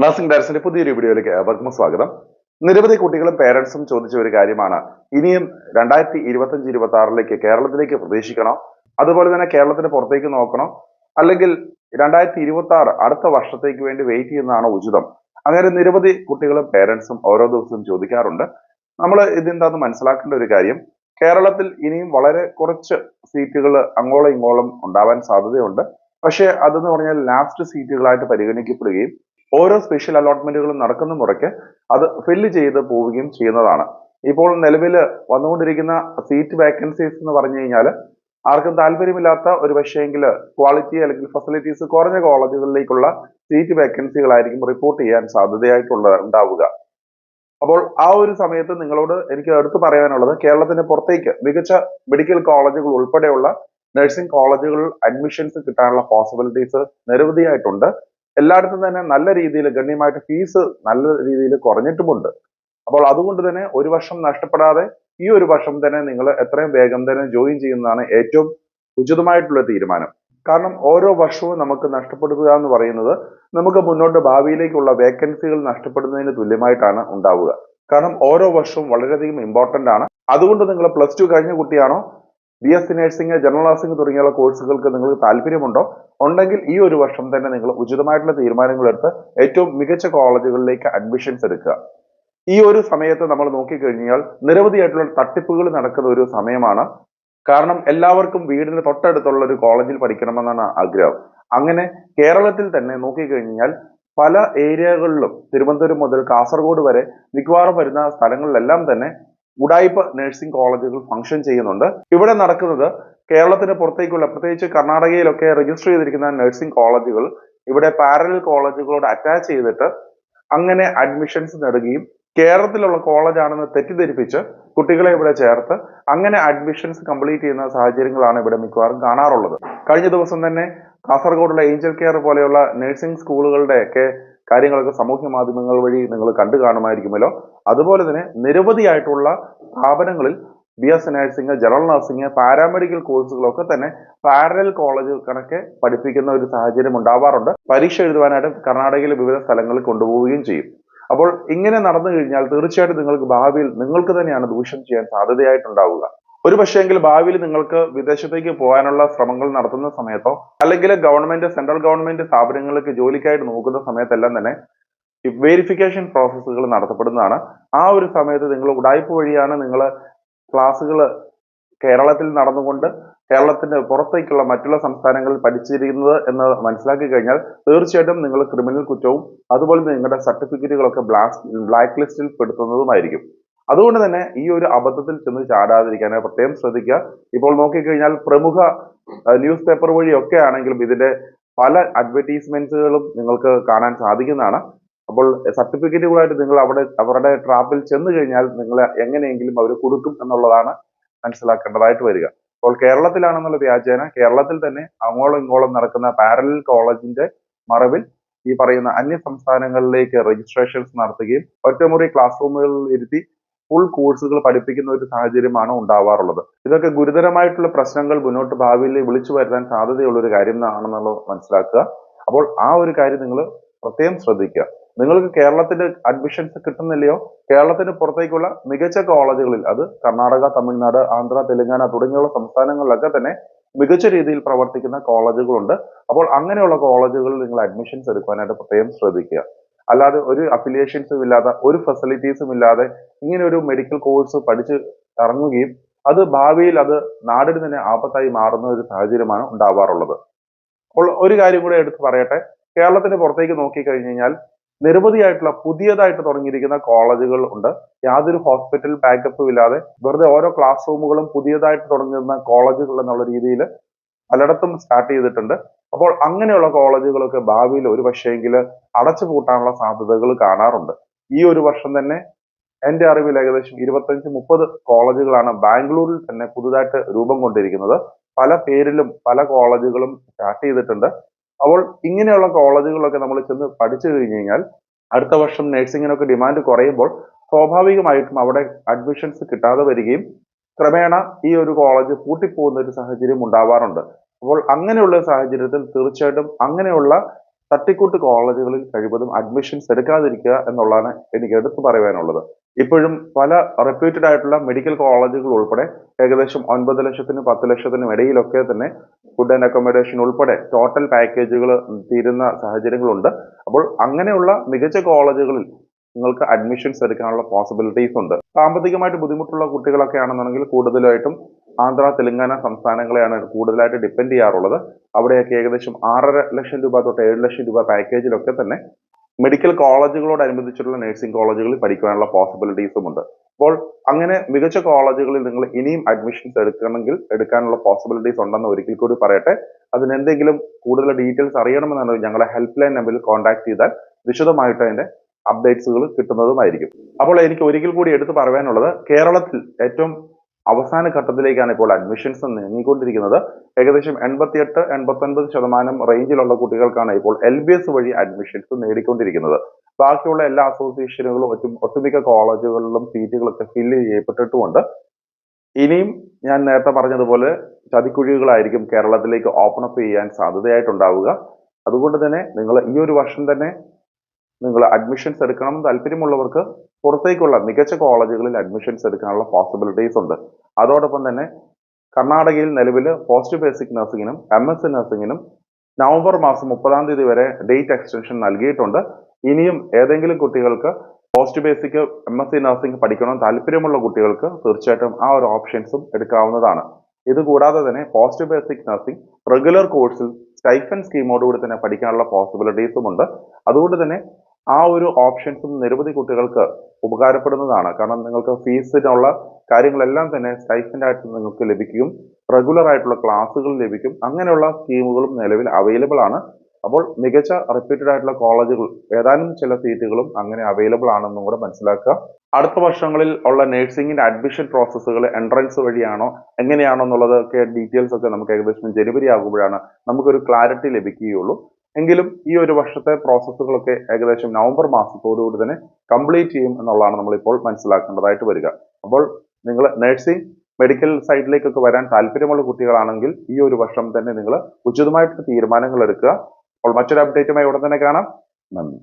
Nursing ഡയറക്ടറിന്റെ പുതിയൊരു വീഡിയോയിലേക്ക് ഏവർക്കും സ്വാഗതം. നിരവധി കുട്ടികളും പേരൻസും ചോദിച്ച ഒരു കാര്യമാണ്, ഇനിയും 2025-26 കേരളത്തിലേക്ക് പ്രതീക്ഷിക്കണോ, അതുപോലെ തന്നെ കേരളത്തിന് പുറത്തേക്ക് നോക്കണോ, അല്ലെങ്കിൽ 2026 അടുത്ത വർഷത്തേക്ക് വേണ്ടി വെയിറ്റ് ചെയ്യുന്നതാണോ ഉചിതം? അങ്ങനെ നിരവധി കുട്ടികളും പേരൻസും ഓരോ ദിവസവും ചോദിക്കാറുണ്ട്. നമ്മൾ ഇതെന്താന്ന് മനസ്സിലാക്കേണ്ട ഒരു കാര്യം, കേരളത്തിൽ ഇനിയും വളരെ കുറച്ച് സീറ്റുകൾ അങ്ങോളം ഇങ്ങോളം ഉണ്ടാവാൻ സാധ്യതയുണ്ട്. പക്ഷേ അതെന്ന് പറഞ്ഞാൽ ലാസ്റ്റ് സീറ്റുകളായിട്ട് പരിഗണിക്കപ്പെടുകയും ഓരോ സ്പെഷ്യൽ അലോട്ട്മെന്റുകളും നടക്കുന്ന മുറയ്ക്ക് അത് ഫില്ല് ചെയ്ത് പോവുകയും ചെയ്യുന്നതാണ്. ഇപ്പോൾ നിലവിൽ വന്നുകൊണ്ടിരിക്കുന്ന സീറ്റ് വേക്കൻസീസ് എന്ന് പറഞ്ഞു കഴിഞ്ഞാൽ ആർക്കും താല്പര്യമില്ലാത്ത ഒരു പക്ഷേങ്കിൽ ക്വാളിറ്റി അല്ലെങ്കിൽ ഫെസിലിറ്റീസ് കുറഞ്ഞ കോളേജുകളിലേക്കുള്ള സീറ്റ് വേക്കൻസികളായിരിക്കും റിപ്പോർട്ട് ചെയ്യാൻ ഉണ്ടാവുക. അപ്പോൾ ആ ഒരു സമയത്ത് നിങ്ങളോട് എനിക്ക് എടുത്തു പറയാനുള്ളത്, കേരളത്തിന് പുറത്തേക്ക് മികച്ച മെഡിക്കൽ കോളേജുകൾ ഉൾപ്പെടെയുള്ള നഴ്സിംഗ് കോളേജുകളിൽ അഡ്മിഷൻസ് കിട്ടാനുള്ള പോസിബിലിറ്റീസ് നിരവധിയായിട്ടുണ്ട്. എല്ലായിടത്തും തന്നെ നല്ല രീതിയിൽ ഗണ്യമായിട്ട് ഫീസ് നല്ല രീതിയിൽ കുറഞ്ഞിട്ടുമുണ്ട്. അപ്പോൾ അതുകൊണ്ട് തന്നെ ഒരു വർഷം നഷ്ടപ്പെടാതെ ഈ ഒരു വർഷം തന്നെ നിങ്ങൾ എത്രയും വേഗം തന്നെ ജോയിൻ ചെയ്യുന്നതാണ് ഏറ്റവും ഉചിതമായിട്ടുള്ള തീരുമാനം. കാരണം ഓരോ വർഷവും നമുക്ക് നഷ്ടപ്പെടുക എന്ന് പറയുന്നത് നമുക്ക് മുന്നോട്ട് ഭാവിയിലേക്കുള്ള വേക്കൻസികൾ നഷ്ടപ്പെടുന്നതിന് തുല്യമായിട്ടാണ് ഉണ്ടാവുക. കാരണം ഓരോ വർഷവും വളരെയധികം ഇമ്പോർട്ടന്റ് ആണ്. അതുകൊണ്ട് നിങ്ങൾ +2 കഴിഞ്ഞ കുട്ടിയാണോ, BSc നഴ്സിംഗ്, ജനറൽ നഴ്സിംഗ് തുടങ്ങിയുള്ള കോഴ്സുകൾക്ക് നിങ്ങൾക്ക് താല്പര്യമുണ്ടോ, ഉണ്ടെങ്കിൽ ഈ ഒരു വർഷം തന്നെ നിങ്ങൾ ഉചിതമായിട്ടുള്ള തീരുമാനങ്ങൾ എടുത്ത് ഏറ്റവും മികച്ച കോളേജുകളിലേക്ക് അഡ്മിഷൻസ് എടുക്കുക. ഈ ഒരു സമയത്ത് നമ്മൾ നോക്കിക്കഴിഞ്ഞാൽ നിരവധിയായിട്ടുള്ള തട്ടിപ്പുകൾ നടക്കുന്ന ഒരു സമയമാണ്. കാരണം എല്ലാവർക്കും വീടിന് തൊട്ടടുത്തുള്ള ഒരു കോളേജിൽ പഠിക്കണമെന്നാണ് ആഗ്രഹം. അങ്ങനെ കേരളത്തിൽ തന്നെ നോക്കിക്കഴിഞ്ഞാൽ പല ഏരിയകളിലും തിരുവനന്തപുരം മുതൽ കാസർഗോഡ് വരെ മിക്കവാറും വരുന്ന സ്ഥലങ്ങളിലെല്ലാം തന്നെ ഉഡായിപ്പ് നഴ്സിംഗ് കോളേജുകൾ ഫംഗ്ഷൻ ചെയ്യുന്നുണ്ട്. ഇവിടെ നടക്കുന്നത് കേരളത്തിന് പുറത്തേക്കുള്ള, പ്രത്യേകിച്ച് കർണാടകയിലൊക്കെ രജിസ്റ്റർ ചെയ്തിരിക്കുന്ന നഴ്സിംഗ് കോളേജുകൾ ഇവിടെ പാരലൽ കോളേജുകളോട് അറ്റാച്ച് ചെയ്തിട്ട് അങ്ങനെ അഡ്മിഷൻസ് നേടുകയും കേരളത്തിലുള്ള കോളേജ് ആണെന്ന് തെറ്റിദ്ധരിപ്പിച്ച് കുട്ടികളെ ഇവിടെ ചേർത്ത് അങ്ങനെ അഡ്മിഷൻസ് കംപ്ലീറ്റ് ചെയ്യുന്ന സാഹചര്യങ്ങളാണ് ഇവിടെ മിക്കവാറും കാണാറുള്ളത്. കഴിഞ്ഞ ദിവസം തന്നെ കാസർഗോഡുള്ള ഏഞ്ചൽ കെയർ പോലെയുള്ള നഴ്സിംഗ് സ്കൂളുകളുടെ ഒക്കെ കാര്യങ്ങളൊക്കെ സാമൂഹ്യ മാധ്യമങ്ങൾ വഴി നിങ്ങൾ കണ്ടു കാണുമായിരിക്കുമല്ലോ. അതുപോലെ തന്നെ നിരവധിയായിട്ടുള്ള സ്ഥാപനങ്ങളിൽ BSc nursing, general nursing, paramedical കോഴ്സുകളൊക്കെ തന്നെ പാരലൽ കോളേജ് കണക്കെ പഠിപ്പിക്കുന്ന ഒരു സാഹചര്യം ഉണ്ടാവാറുണ്ട്. പരീക്ഷ എഴുതുവാനായിട്ട് കർണാടകയിലെ വിവിധ സ്ഥലങ്ങളിൽ കൊണ്ടുപോവുകയും ചെയ്യും. അപ്പോൾ ഇങ്ങനെ നടന്നു കഴിഞ്ഞാൽ തീർച്ചയായിട്ടും നിങ്ങൾക്ക് ഭാവിയിൽ നിങ്ങൾക്ക് തന്നെയാണ് ദൂഷ്യം ചെയ്യാൻ സാധ്യതയായിട്ടുണ്ടാവുക. ഒരു പക്ഷേങ്കിൽ ഭാവിയിൽ നിങ്ങൾക്ക് വിദേശത്തേക്ക് പോകാനുള്ള ശ്രമങ്ങൾ നടത്തുന്ന സമയത്തോ അല്ലെങ്കിൽ ഗവൺമെന്റ്, സെൻട്രൽ ഗവൺമെന്റ് സ്ഥാപനങ്ങൾക്ക് ജോലിക്കായിട്ട് നോക്കുന്ന സമയത്തെല്ലാം തന്നെ വെരിഫിക്കേഷൻ പ്രോസസ്സുകൾ നടത്തപ്പെടുന്നതാണ്. ആ ഒരു സമയത്ത് നിങ്ങൾ ഉഡായിപ്പ് വഴിയാണ് നിങ്ങൾ ക്ലാസ്സുകൾ കേരളത്തിൽ നടന്നുകൊണ്ട് കേരളത്തിന്റെ പുറത്തേക്കുള്ള മറ്റുള്ള സംസ്ഥാനങ്ങളിൽ പഠിച്ചിരിക്കുന്നത് എന്ന് മനസ്സിലാക്കി കഴിഞ്ഞാൽ തീർച്ചയായിട്ടും നിങ്ങൾ ക്രിമിനൽ കുറ്റവും അതുപോലെ നിങ്ങളുടെ സർട്ടിഫിക്കറ്റുകളൊക്കെ ബ്ലാക്ക് ലിസ്റ്റിൽ പെടുത്തുന്നതുമായിരിക്കും. അതുകൊണ്ട് തന്നെ ഈ ഒരു അബദ്ധത്തിൽ ചെന്ന് ചാടാതിരിക്കാൻ പ്രത്യേകം ശ്രദ്ധിക്കുക. ഇപ്പോൾ നോക്കിക്കഴിഞ്ഞാൽ പ്രമുഖ ന്യൂസ് പേപ്പർ വഴിയൊക്കെ ആണെങ്കിലും ഇതിന്റെ പല അഡ്വർടൈസ്മെന്റ്സുകളും നിങ്ങൾക്ക് കാണാൻ സാധിക്കുന്നതാണ്. അപ്പോൾ സർട്ടിഫിക്കറ്റുകളായിട്ട് നിങ്ങൾ അവരുടെ ട്രാപ്പിൽ ചെന്ന് കഴിഞ്ഞാൽ നിങ്ങളെ എങ്ങനെയെങ്കിലും അവർ കൊടുക്കും എന്നുള്ളതാണ് മനസ്സിലാക്കേണ്ടതായിട്ട് വരിക. അപ്പോൾ കേരളത്തിലാണെന്നുള്ള വ്യാജേന കേരളത്തിൽ തന്നെ അങ്ങോളം ഇങ്ങോളം നടക്കുന്ന പാരലൽ കോളേജിന്റെ മറവിൽ ഈ പറയുന്ന അന്യ സംസ്ഥാനങ്ങളിലേക്ക് രജിസ്ട്രേഷൻസ് നടത്തുകയും ഒറ്റമുറി ക്ലാസ് റൂമുകളിൽ ഇരുത്തി ഫുൾ കോഴ്സുകൾ പഠിപ്പിക്കുന്ന ഒരു സാഹചര്യമാണ് ഉണ്ടാവാറുള്ളത്. ഇതൊക്കെ ഗുരുതരമായിട്ടുള്ള പ്രശ്നങ്ങൾ മുന്നോട്ട് ഭാവിയിൽ വിളിച്ചു വരുത്താൻ സാധ്യതയുള്ള ഒരു കാര്യം ആണെന്നുള്ളത് മനസ്സിലാക്കുക. അപ്പോൾ ആ ഒരു കാര്യം നിങ്ങൾ പ്രത്യേകം ശ്രദ്ധിക്കുക. നിങ്ങൾക്ക് കേരളത്തിന്റെ അഡ്മിഷൻസ് കിട്ടുന്നില്ലയോ, കേരളത്തിന് പുറത്തേക്കുള്ള മികച്ച കോളേജുകളിൽ, അത് കർണാടക, തമിഴ്നാട്, ആന്ധ്ര, തെലങ്കാന തുടങ്ങിയുള്ള സംസ്ഥാനങ്ങളിലൊക്കെ തന്നെ മികച്ച രീതിയിൽ പ്രവർത്തിക്കുന്ന കോളേജുകളുണ്ട്. അപ്പോൾ അങ്ങനെയുള്ള കോളേജുകളിൽ നിങ്ങൾ അഡ്മിഷൻസ് എടുക്കാനായിട്ട് പ്രത്യേകം ശ്രദ്ധിക്കുക. അല്ലാതെ ഒരു അഫിലിയേഷൻസും ഇല്ലാതെ ഒരു ഫെസിലിറ്റീസും ഇല്ലാതെ ഇങ്ങനെ ഒരു മെഡിക്കൽ കോഴ്സ് പഠിച്ച് ഇറങ്ങുകയും അത് ഭാവിയിൽ അത് നാടിന് തന്നെ ആപത്തായി മാറുന്ന ഒരു സാഹചര്യമാണ് ഉണ്ടാവാറുള്ളത്. അപ്പോൾ ഒരു കാര്യം കൂടെ എടുത്ത് പറയട്ടെ, കേരളത്തിന് പുറത്തേക്ക് നോക്കിക്കഴിഞ്ഞു കഴിഞ്ഞാൽ നിരവധിയായിട്ടുള്ള പുതിയതായിട്ട് തുടങ്ങിയിരിക്കുന്ന കോളേജുകൾ ഉണ്ട്. യാതൊരു ഹോസ്പിറ്റൽ ബാക്കപ്പും ഇല്ലാതെ വെറുതെ ഓരോ ക്ലാസ് റൂമുകളും പുതിയതായിട്ട് തുടങ്ങുന്ന കോളേജുകൾ എന്നുള്ള രീതിയിൽ പലയിടത്തും സ്റ്റാർട്ട് ചെയ്തിട്ടുണ്ട്. അപ്പോൾ അങ്ങനെയുള്ള കോളേജുകളൊക്കെ ഭാവിയിൽ ഒരു പക്ഷേങ്കിൽ അടച്ചു പൂട്ടാനുള്ള സാധ്യതകൾ കാണാറുണ്ട്. ഈ ഒരു വർഷം തന്നെ എന്റെ അറിവിൽ ഏകദേശം 25-30 കോളേജുകളാണ് ബാംഗ്ലൂരിൽ തന്നെ പുതുതായിട്ട് രൂപം കൊണ്ടിരിക്കുന്നത്. പല പേരിലും പല കോളേജുകളും സ്റ്റാർട്ട് ചെയ്തിട്ടുണ്ട്. അപ്പോൾ ഇങ്ങനെയുള്ള കോളേജുകളൊക്കെ നമ്മൾ ചെന്ന് പഠിച്ചു കഴിഞ്ഞു കഴിഞ്ഞാൽ അടുത്ത വർഷം നഴ്സിംഗിനൊക്കെ ഡിമാൻഡ് കുറയുമ്പോൾ സ്വാഭാവികമായിട്ടും അവിടെ അഡ്മിഷൻസ് കിട്ടാതെ വരികയും ക്രമേണ ഈ ഒരു കോളേജ് പൂട്ടിപ്പോകുന്ന ഒരു സാഹചര്യം ഉണ്ടാവാറുണ്ട്. അപ്പോൾ അങ്ങനെയുള്ള സാഹചര്യത്തിൽ തീർച്ചയായിട്ടും അങ്ങനെയുള്ള തട്ടിക്കൂട്ട് കോളേജുകളിൽ കഴിവതും അഡ്മിഷൻസ് എടുക്കാതിരിക്കുക എന്നുള്ളതാണ് എനിക്ക് എടുത്തു പറയുവാനുള്ളത്. ഇപ്പോഴും പല റെപ്യൂട്ടഡ് ആയിട്ടുള്ള മെഡിക്കൽ കോളേജുകൾ ഉൾപ്പെടെ ഏകദേശം 9 ലക്ഷത്തിനും 10 ലക്ഷത്തിനും ഇടയിലൊക്കെ തന്നെ ഫുഡ് ആൻഡ് അക്കോമഡേഷൻ ഉൾപ്പെടെ ടോട്ടൽ പാക്കേജുകൾ തീരുന്ന സാഹചര്യങ്ങളുണ്ട്. അപ്പോൾ അങ്ങനെയുള്ള മികച്ച കോളേജുകളിൽ നിങ്ങൾക്ക് അഡ്മിഷൻസ് എടുക്കാനുള്ള പോസിബിലിറ്റീസ് ഉണ്ട്. സാമ്പത്തികമായിട്ട് ബുദ്ധിമുട്ടുള്ള കുട്ടികളൊക്കെ ആണെന്നുണ്ടെങ്കിൽ കൂടുതലായിട്ടും ആന്ധ്ര, തെലങ്കാന സംസ്ഥാനങ്ങളെയാണ് കൂടുതലായിട്ട് ഡിപ്പെൻഡ് ചെയ്യാറുള്ളത്. അവിടെയൊക്കെ ഏകദേശം 6.5 ലക്ഷം രൂപ തൊട്ട് 7 ലക്ഷം രൂപ പാക്കേജിലൊക്കെ തന്നെ മെഡിക്കൽ കോളേജുകളോടനുബന്ധിച്ചിട്ടുള്ള നഴ്സിംഗ് കോളേജുകളിൽ പഠിക്കാനുള്ള പോസിബിലിറ്റീസും ഉണ്ട്. അപ്പോൾ അങ്ങനെ മികച്ച കോളേജുകളിൽ നിങ്ങൾ ഇനിയും അഡ്മിഷൻസ് എടുക്കാനുള്ള പോസിബിലിറ്റീസ് ഉണ്ടെന്ന് ഒരിക്കൽ കൂടി പറയട്ടെ. അതിന് എന്തെങ്കിലും കൂടുതൽ ഡീറ്റെയിൽസ് അറിയണമെന്നുണ്ടെങ്കിൽ ഞങ്ങളെ ഹെൽപ്പ് ലൈൻ നമ്പറിൽ കോൺടാക്ട് ചെയ്താൽ വിശദമായിട്ട് അതിന്റെ അപ്ഡേറ്റ്സുകൾ കിട്ടുന്നതുമായിരിക്കും. അപ്പോൾ എനിക്ക് ഒരിക്കൽ കൂടി എടുത്തു പറയാനുള്ളത്, കേരളത്തിൽ ഏറ്റവും അവസാന ഘട്ടത്തിലേക്കാണ് ഇപ്പോൾ അഡ്മിഷൻസ് നീങ്ങിക്കൊണ്ടിരിക്കുന്നത്. ഏകദേശം 88-89% റേഞ്ചിലുള്ള കുട്ടികൾക്കാണ് ഇപ്പോൾ LBS വഴി അഡ്മിഷൻസ് നേടിക്കൊണ്ടിരിക്കുന്നത്. ബാക്കിയുള്ള എല്ലാ അസോസിയേഷനുകളും ഒട്ടുമിക്ക കോളേജുകളിലും സീറ്റുകളൊക്കെ ഫില്ല് ചെയ്യപ്പെട്ടിട്ടുമുണ്ട്. ഇനിയും ഞാൻ നേരത്തെ പറഞ്ഞതുപോലെ ചതിക്കുഴികളായിരിക്കും കേരളത്തിലേക്ക് ഓപ്പൺ അപ്പ് ചെയ്യാൻ സാധ്യതയായിട്ടുണ്ടാവുക. അതുകൊണ്ട് തന്നെ നിങ്ങൾ ഈ ഒരു വർഷം തന്നെ നിങ്ങൾ അഡ്മിഷൻസ് എടുക്കണം താല്പര്യമുള്ളവർക്ക് പുറത്തേക്കുള്ള മികച്ച കോളേജുകളിൽ അഡ്മിഷൻസ് എടുക്കാനുള്ള പോസിബിലിറ്റീസ് ഉണ്ട്. അതോടൊപ്പം തന്നെ കർണാടകയിൽ നിലവിൽ പോസ്റ്റ് ബേസിക് നഴ്സിംഗിനും MSc നഴ്സിംഗിനും നവംബർ മാസം 30 വരെ ഡേറ്റ് എക്സ്റ്റൻഷൻ നൽകിയിട്ടുണ്ട്. ഇനിയും ഏതെങ്കിലും കുട്ടികൾക്ക് പോസ്റ്റ് ബേസിക് MSc നഴ്സിംഗ് പഠിക്കണം താല്പര്യമുള്ള കുട്ടികൾക്ക് തീർച്ചയായിട്ടും ആ ഒരു ഓപ്ഷൻസും എടുക്കാവുന്നതാണ്. ഇത് കൂടാതെ തന്നെ പോസ്റ്റ് ബേസിക് നഴ്സിംഗ് റെഗുലർ കോഴ്സിൽ സ്റ്റൈഫൻ സ്കീമോടുകൂടി തന്നെ പഠിക്കാനുള്ള പോസിബിലിറ്റീസും ഉണ്ട്. അതുകൊണ്ട് തന്നെ ആ ഒരു ഓപ്ഷൻസും നിരവധി കുട്ടികൾക്ക് ഉപകാരപ്പെടുന്നതാണ്. കാരണം നിങ്ങൾക്ക് ഫീസിനുള്ള കാര്യങ്ങളെല്ലാം തന്നെ സ്റ്റൈഫൻഡ് ആയിട്ട് നിങ്ങൾക്ക് ലഭിക്കും, റെഗുലർ ആയിട്ടുള്ള ക്ലാസ്സുകൾ ലഭിക്കും. അങ്ങനെയുള്ള സ്കീമുകളും നിലവിൽ അവൈലബിൾ ആണ്. അപ്പോൾ മികച്ച റെപ്യൂട്ടഡ് ആയിട്ടുള്ള കോളേജുകൾ ഏതാനും ചില സീറ്റുകളും അങ്ങനെ അവൈലബിൾ ആണെന്നും കൂടെ മനസ്സിലാക്കുക. അടുത്ത വർഷങ്ങളിൽ ഉള്ള നഴ്സിംഗിന്റെ അഡ്മിഷൻ പ്രോസസ്സുകൾ എൻട്രൻസ് വഴിയാണോ എങ്ങനെയാണോ എന്നുള്ളതൊക്കെ ഡീറ്റെയിൽസ് ഒക്കെ നമുക്ക് ഏകദേശം ജനുവരി ആകുമ്പോഴാണ് നമുക്കൊരു ക്ലാരിറ്റി ലഭിക്കുകയുള്ളൂ. എങ്കിലും ഈ ഒരു വർഷത്തെ പ്രോസസ്സുകളൊക്കെ ഏകദേശം നവംബർ മാസത്തോടുകൂടി തന്നെ കംപ്ലീറ്റ് ചെയ്യും എന്നുള്ളതാണ് നമ്മളിപ്പോൾ മനസ്സിലാക്കേണ്ടതായിട്ട് വരിക. അപ്പോൾ നിങ്ങൾ നഴ്സിംഗ് മെഡിക്കൽ സൈഡിലേക്കൊക്കെ വരാൻ താല്പര്യമുള്ള കുട്ടികളാണെങ്കിൽ ഈ ഒരു വർഷം തന്നെ നിങ്ങൾ ഉചിതമായിട്ട് തീരുമാനങ്ങൾ എടുക്കുക. അപ്പോൾ മറ്റൊരു അപ്ഡേറ്റുമായി ഉടൻ തന്നെ കാണാം. നന്ദി.